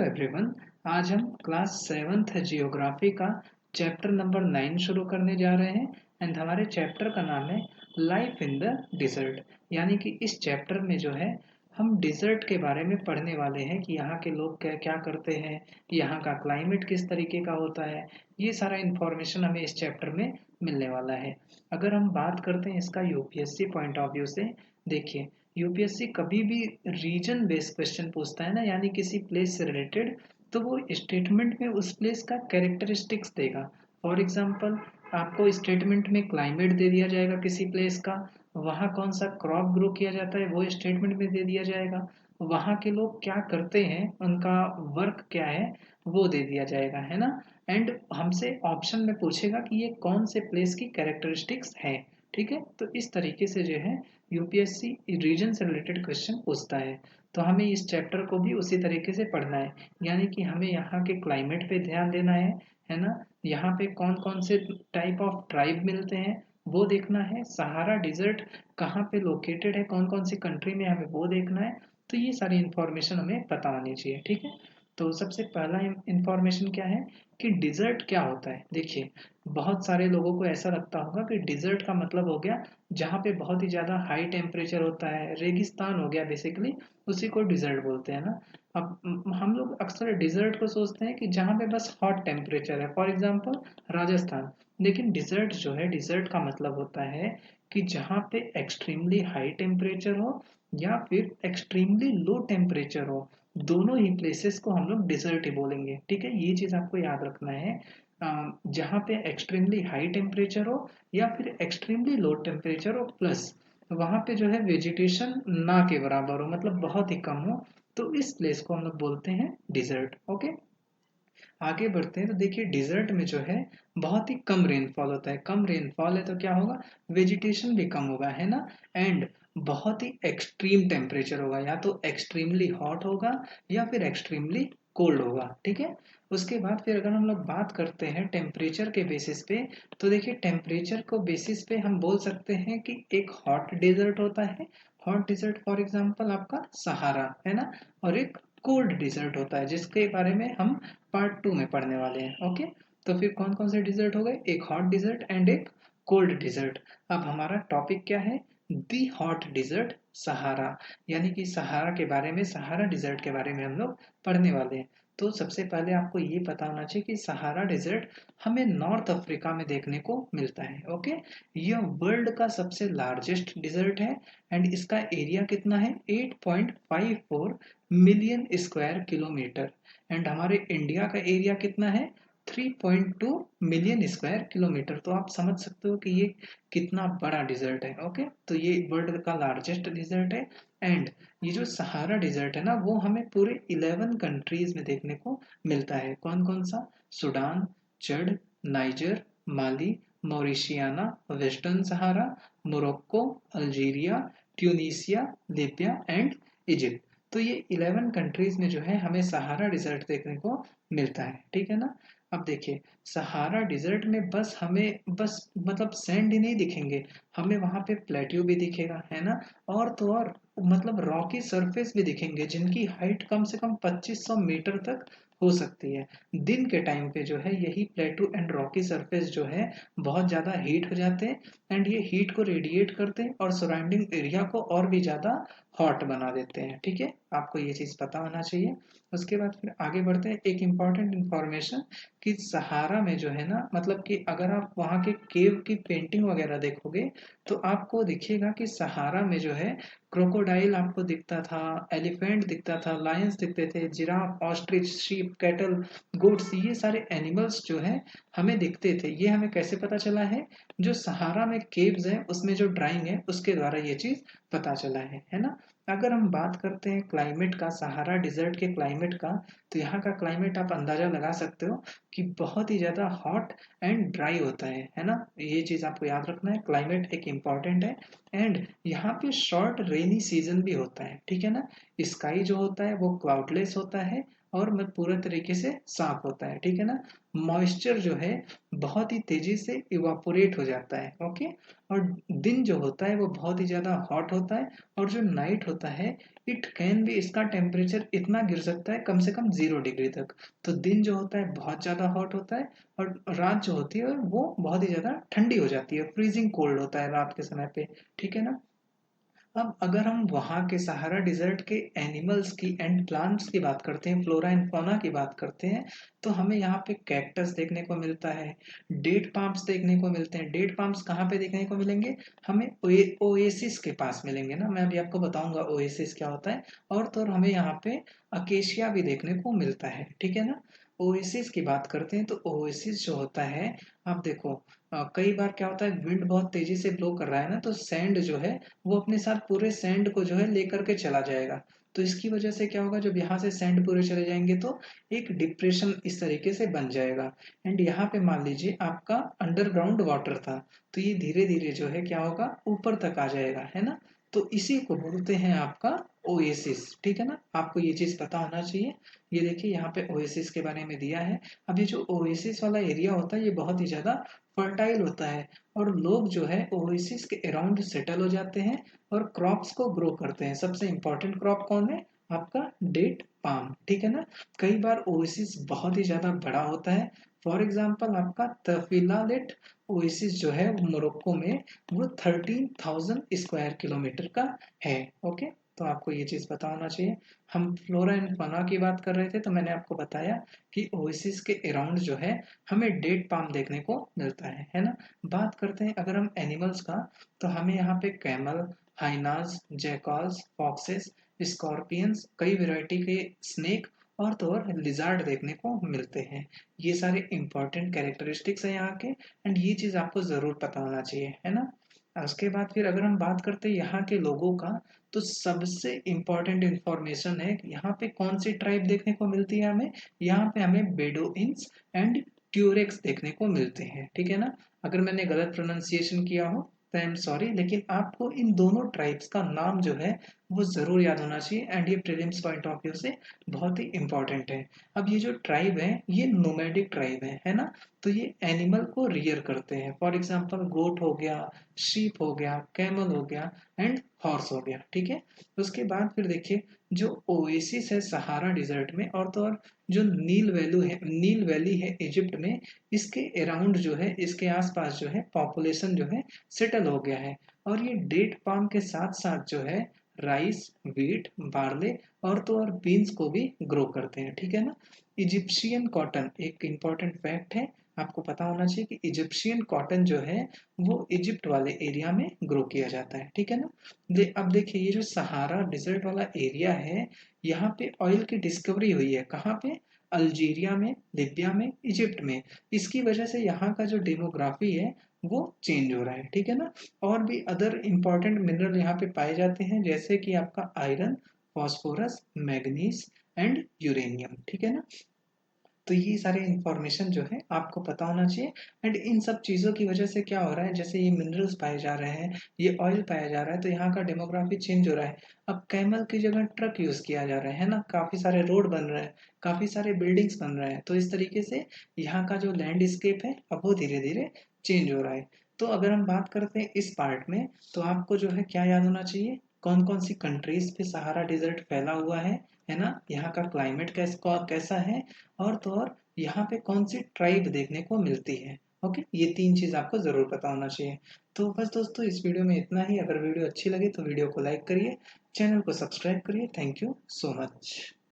Everyone. आज हम class 7th geography का चैप्टर नंबर 9 शुरू करने जा रहे हैं। एंड हमारे चैप्टर का नाम है लाइफ इन द डिजर्ट। यानी कि इस चैप्टर में जो है हम डिजर्ट के बारे में पढ़ने वाले हैं कि यहाँ के लोग क्या क्या करते हैं, यहाँ का क्लाइमेट किस तरीके का होता है। ये सारा इन्फॉर्मेशन हमें इस चैप्टर में मिलने वाला है। अगर हम बात करते हैं इसका यूपीएससी पॉइंट ऑफ व्यू से, देखिए यूपीएससी कभी भी रीजन बेस्ड क्वेश्चन पूछता है ना, यानी किसी प्लेस से रिलेटेड, तो वो स्टेटमेंट में उस प्लेस का कैरेक्टरिस्टिक्स देगा। फॉर एग्जांपल आपको स्टेटमेंट में क्लाइमेट दे दिया जाएगा किसी प्लेस का, वहाँ कौन सा क्रॉप ग्रो किया जाता है वो स्टेटमेंट में दे दिया जाएगा, वहाँ के लोग क्या करते हैं, उनका वर्क क्या है वो दे दिया जाएगा, है ना। एंड हमसे ऑप्शन में पूछेगा कि ये कौन से प्लेस की कैरेक्टरिस्टिक्स है। ठीक है, तो इस तरीके से जो है यूपीएससी रीजन से रिलेटेड क्वेश्चन पूछता है। तो हमें इस चैप्टर को भी उसी तरीके से पढ़ना है, यानी कि हमें यहाँ के क्लाइमेट पे ध्यान देना है ना। यहाँ पे कौन कौन से टाइप ऑफ ट्राइब मिलते हैं वो देखना है, सहारा डिजर्ट कहाँ पे लोकेटेड है, कौन कौन सी कंट्री में, हमें वो देखना है। तो ये सारी इन्फॉर्मेशन हमें पता होनी चाहिए। ठीक है, तो सबसे पहला इन्फॉर्मेशन क्या है कि डिजर्ट क्या होता है। देखिए बहुत सारे लोगों को ऐसा लगता होगा कि डिजर्ट का मतलब हो गया जहाँ पे बहुत ही ज़्यादा हाई टेम्परेचर होता है, रेगिस्तान हो गया बेसिकली, उसी को डिजर्ट बोलते हैं ना। अब हम लोग अक्सर डिजर्ट को सोचते हैं कि जहाँ पे बस हॉट टेम्परेचर है, फॉर एग्जांपल राजस्थान। लेकिन डिजर्ट जो है, डिजर्ट का मतलब होता है कि जहाँ पे एक्सट्रीमली हाई टेम्परेचर हो या फिर एक्सट्रीमली लो टेम्परेचर हो, दोनों ही प्लेसेस को हम लोग डिजर्ट ही बोलेंगे। ठीक है, ये चीज़ आपको याद रखना है। जहाँ पे एक्सट्रीमली हाई टेम्परेचर हो या फिर एक्सट्रीमली लो टेम्परेचर हो, प्लस वहाँ पे जो है वेजिटेशन ना के बराबर हो, मतलब बहुत ही कम हो, तो इस प्लेस को हम लोग बोलते हैं डिजर्ट। ओके, आगे बढ़ते हैं। तो देखिए डिजर्ट में जो है बहुत ही कम रेनफॉल होता है। कम रेनफॉल है तो क्या होगा, वेजिटेशन भी कम होगा, है ना। एंड बहुत ही एक्सट्रीम टेम्परेचर होगा, या तो एक्सट्रीमली हॉट होगा या फिर एक्सट्रीमली कोल्ड होगा। ठीक है, उसके बाद फिर अगर हम लोग बात करते हैं टेम्परेचर के बेसिस पे, तो देखिए टेम्परेचर को बेसिस पे हम बोल सकते हैं कि एक हॉट डेजर्ट होता है, हॉट डेजर्ट फॉर एग्जांपल आपका सहारा, है ना। और एक कोल्ड डिजर्ट होता है जिसके बारे में हम पार्ट 2 में पढ़ने वाले हैं। ओके, तो फिर कौन कौन से डिजर्ट हो गए, एक हॉट डिजर्ट एंड एक कोल्ड डिजर्ट। अब हमारा टॉपिक क्या है, दी हॉट डिजर्ट सहारा, यानी कि सहारा के बारे में, सहारा डिजर्ट के बारे में हम लोग पढ़ने वाले हैं। तो सबसे पहले आपको ये पता होना चाहिए कि सहारा डिजर्ट हमें नॉर्थ अफ्रीका में देखने को मिलता है। ओके, यह वर्ल्ड का सबसे लार्जेस्ट डिजर्ट है एंड इसका एरिया कितना है, 8.54 मिलियन स्क्वायर किलोमीटर। एंड हमारे इंडिया का एरिया कितना है, 3.2 मिलियन स्क्वायर किलोमीटर। तो आप समझ सकते हो कि ये कितना बड़ा डिजर्ट है। ओके, तो ये वर्ल्ड का लार्जेस्ट डिजर्ट है। एंड ये जो सहारा डिजर्ट है ना, वो हमें पूरे 11 कंट्रीज में देखने को मिलता है। कौन कौन सा, Sudan, Chad, Niger, Mali, Mauritania, western Sahara, Morocco, Algeria, Tunisia, Libya and Egypt. तो ये 11 कंट्रीज में जो है हमें सहारा डिजर्ट देखने को मिलता है। ठीक है ना। अब देखिए सहारा डिजर्ट में बस हमें बस मतलब सैंड ही नहीं दिखेंगे, हमें वहां पे प्लेट्यू भी दिखेगा, है ना। और तो और मतलब रॉकी सरफेस भी दिखेंगे जिनकी हाइट कम से कम 2500 मीटर तक हो सकती है। दिन के टाइम पे जो है यही प्लेटू एंड रॉकी सरफेस जो है बहुत ज़्यादा हीट हो जाते हैं एंड ये हीट को रेडिएट करते हैं और सराउंडिंग एरिया को और भी ज़्यादा हॉट बना देते हैं। ठीक है, आपको ये चीज़ पता होना चाहिए। उसके बाद फिर आगे बढ़ते हैं, एक इम्पॉर्टेंट इन्फॉर्मेशन कि सहारा में जो है ना, मतलब कि अगर आप वहाँ के केव की पेंटिंग वगैरह देखोगे तो आपको दिखेगा कि सहारा में जो है क्रोकोडाइल आपको दिखता था, एलिफेंट दिखता था, लायंस दिखते थे, giraffe, ostrich, sheep, cattle, goats, ये सारे एनिमल्स जो है हमें दिखते थे। ये हमें कैसे पता चला है, जो सहारा में केव्स है उसमें जो ड्राइंग है उसके द्वारा ये चीज पता चला है ना। अगर हम बात करते हैं क्लाइमेट का, सहारा डिजर्ट के क्लाइमेट का, तो यहाँ का क्लाइमेट आप अंदाजा लगा सकते हो कि बहुत ही ज्यादा हॉट एंड ड्राई होता है ना। ये चीज आपको याद रखना है, क्लाइमेट एक इम्पॉर्टेंट है। एंड यहाँ पे शॉर्ट रेनी सीजन भी होता है। ठीक है ना, स्काई जो होता है वो क्लाउडलेस होता है और मैं पूरे तरीके से साफ होता है, ठीक है ना। मॉइस्चर जो है बहुत ही तेजी से इवापोरेट हो जाता है, ओके। और दिन जो होता है वो बहुत ही ज़्यादा हॉट होता है, और जो नाइट होता है इट कैन भी, इसका टेम्परेचर इतना गिर सकता है कम से कम 0 डिग्री तक। तो दिन जो होता है बहुत ज़्यादा हॉट होता है, और रात जो होती है वो बहुत ही ज़्यादा ठंडी हो जाती है, फ्रीजिंग कोल्ड होता है रात के समय पे, ठीक है ना। अब अगर हम वहाँ के सहारा डिजर्ट के एनिमल्स की एंड प्लांट्स की बात करते हैं, फ्लोरा एंड फौना की बात करते हैं, तो हमें यहाँ पे कैक्टस देखने को मिलता है, डेट पाम्स देखने को मिलते हैं। डेट पाम्स कहाँ पे देखने को मिलेंगे? हमें ओएसिस के पास मिलेंगे ना, मैं अभी आपको बताऊंगा ओएसिस क्या होता है। और तो और हमें यहाँ पे अकेशिया भी देखने को मिलता है, ठीक है ना। ओएसिस की बात करते हैं, तो ओएसिस जो होता है, आप देखो कई बार क्या होता है, विंड बहुत तेजी से ब्लो कर रहा है ना, तो सैंड जो है वो अपने साथ पूरे सैंड को जो है लेकर के चला जाएगा। तो इसकी वजह से क्या होगा, जब यहाँ से सैंड पूरे चले जाएंगे तो एक डिप्रेशन इस तरीके से बन जाएगा। एंड यहाँ पे मान लीजिए आपका अंडरग्राउंड वाटर था, तो ये धीरे धीरे जो है क्या होगा, ऊपर तक आ जाएगा, है ना। तो इसी को बोलते हैं आपका ओएसिस, ठीक है ना। आपको ये चीज पता होना चाहिए। ये देखिए यहाँ पे ओएसिस के बारे में दिया है। अब ये जो ओएसिस वाला एरिया होता है ये बहुत ही ज्यादा फर्टाइल होता है, और लोग जो है ओएसिस के अराउंड सेटल हो जाते हैं और क्रॉप्स को ग्रो करते हैं। सबसे इंपॉर्टेंट क्रॉप कौन है? आपका डेट पाम, ठीक है ना। कई बार ओएसिस बहुत ही ज्यादा बड़ा होता है। फॉर एग्जाम्पल आपका तफिलालेट ओएसिस जो है मोरक्को में, वो 13,000 स्क्वायर किलोमीटर का है, ओके। तो आपको ये चीज पता होना चाहिए। हम फ्लोरा एंड फौना की बात कर रहे थे, तो मैंने आपको बताया कि ओएसिस के अराउंड जो है हमें डेट पाम देखने को मिलता है ना। बात करते हैं अगर हम एनिमल्स का, तो हमें यहाँ पे कैमल, हाइनाज, जैकॉल्स, फॉक्सेस, स्कॉर्पियंस, कई वैरायटी के स्नेक, और तो और लिजार्ड देखने को मिलते हैं। ये सारे इंपॉर्टेंट कैरेक्टरिस्टिक्स हैं यहाँ के, एंड ये चीज आपको जरूर पता होना चाहिए, है ना। और उसके बाद फिर अगर हम बात करते हैं यहाँ के लोगों का, तो सबसे इम्पोर्टेंट इंफॉर्मेशन है कि यहाँ पे कौन सी ट्राइब देखने को मिलती है हमें। यहाँ पे हमें बेडोइंस एंड ट्यूरेक्स देखने को मिलते हैं, ठीक है ना। अगर मैंने गलत प्रोनाउंसिएशन किया हो तो आई एम सॉरी, लेकिन आपको इन दोनों ट्राइब्स का नाम जो है वो जरूर याद होना चाहिए, एंड ये प्रीलिम्स पॉइंट ऑफ व्यू से बहुत ही इंपॉर्टेंट है। अब ये जो ट्राइब है ये नोमैडिक ट्राइब है ना। तो ये एनिमल को रियर करते हैं। फॉर एग्जाम्पल गोट हो गया, शीप हो गया, कैमल हो गया, एंड हॉर्स हो गया, ठीक है। उसके बाद फिर देखिए, जो ओएसिस है सहारा डिजर्ट में, और तो और जो नील वैली है इजिप्ट में, इसके अराउंड जो है, इसके आसपास जो है पॉपुलेशन जो है सेटल हो गया है। और ये डेट पाम के साथ साथ जो है राइस, व्हीट, बार्ले, और तो और बीन्स को भी ग्रो करते हैं, ठीक है ना। इजिप्शियन कॉटन एक इम्पॉर्टेंट फैक्ट है, आपको पता होना चाहिए कि इजिप्शियन कॉटन जो है वो इजिप्ट वाले एरिया में ग्रो किया जाता है, ठीक है ना। अब देखिए ये जो सहारा डिजर्ट वाला एरिया है, यहाँ पे ऑयल की डिस्कवरी हुई है, कहाँ पे? अल्जीरिया में, लिबिया में, इजिप्ट में। इसकी वजह से यहाँ का जो डेमोग्राफी है वो चेंज हो रहा है, ठीक है ना। और भी अदर इंपॉर्टेंट मिनरल यहाँ पे पाए जाते हैं, जैसे कि आपका iron, phosphorus, manganese and uranium, ठीक है ना। तो ये सारे इंफॉर्मेशन जो है आपको पता होना चाहिए। एंड इन सब चीज़ों की वजह से क्या हो रहा है, जैसे ये मिनरल्स पाए जा रहे हैं, ये ऑयल पाया जा रहा है, तो यहाँ का डेमोग्राफी चेंज हो रहा है। अब कैमल की जगह ट्रक यूज किया जा रहा है ना, काफी सारे रोड बन रहे हैं, काफी सारे बिल्डिंग्स बन रहे हैं, तो इस तरीके से यहाँ का जो लैंडस्केप है अब वो धीरे धीरे चेंज हो रहा है। तो अगर हम बात करते हैं इस पार्ट में, तो आपको जो है क्या याद होना चाहिए, कौन कौन सी कंट्रीज पे सहारा डिजर्ट फैला हुआ है ना। यहाँ का क्लाइमेट कैसा है, और तो और यहाँ पे कौन सी ट्राइब देखने को मिलती है। ओके, ये तीन चीज आपको जरूर पता होना चाहिए। तो बस दोस्तों इस वीडियो में इतना ही। अगर वीडियो अच्छी लगे तो वीडियो को लाइक करिए, चैनल को सब्सक्राइब करिए। Thank you so much.